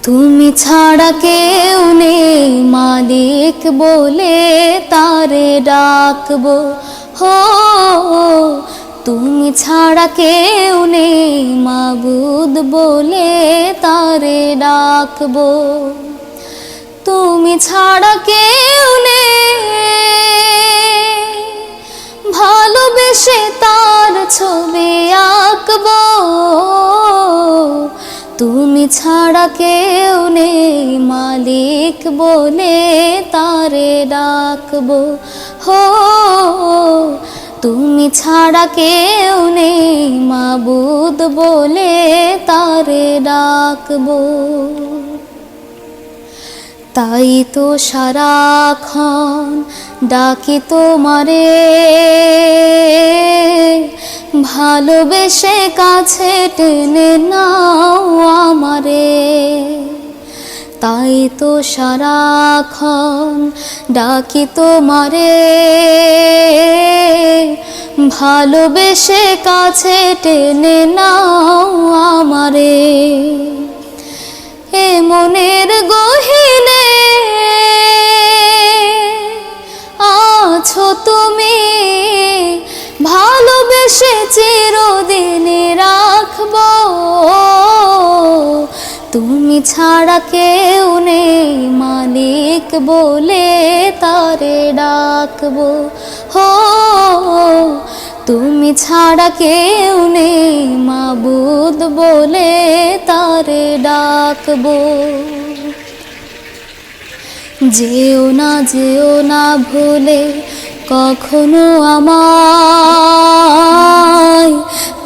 তুমি ছাড়া কেউ নেই মালিক বলে তারে ডাকবো। হো তুমি ছাড়া কেউ নেই মাবুদ বলে তারে ডাকবো। তুমি ছাড়া কেউ নেই ভালোবেসে তার ছবি আঁকবো। তুমি ছাড়া কেউ নেই মালিক বলে তারে ডাকবো। হো তুমি ছাড়া কেউ নেই মাবুদ বলে তারে ডাকবো। তাই তো সারাক্ষণ ডাকি তোমারে, ভালোবেসে কাছে টেনে নাও আমারে। তাই তো সারাক্ষণ ডাকি তোমারে, ভালোবেসে কাছে টেনে নাও আমারে। এ মনের গহীনে আছো তুমি, ভালোবেসে চিরদিন রাখবো। তুমি ছাড়া কেউ নেই মালিক বলে তারে ডাকবো। হো তুমি ছাড়া কেউ নেই মাবুদ বলে তারে ডাকবো। যেও না ভুলে কখনো আমায়,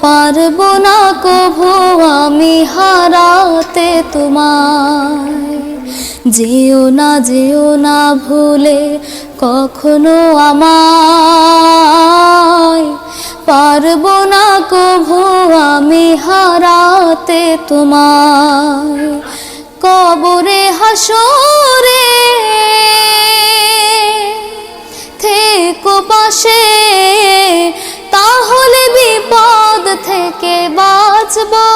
পারবো না কভু আমি হারাতে তোমায়। যেও না ভুলে কখনো আমায়, পারবো না কভু আমি হারাতে তোমায়। কবরে হাসরে থেকো পাশে, তাহলে বিপদ থেকে বাঁচবো।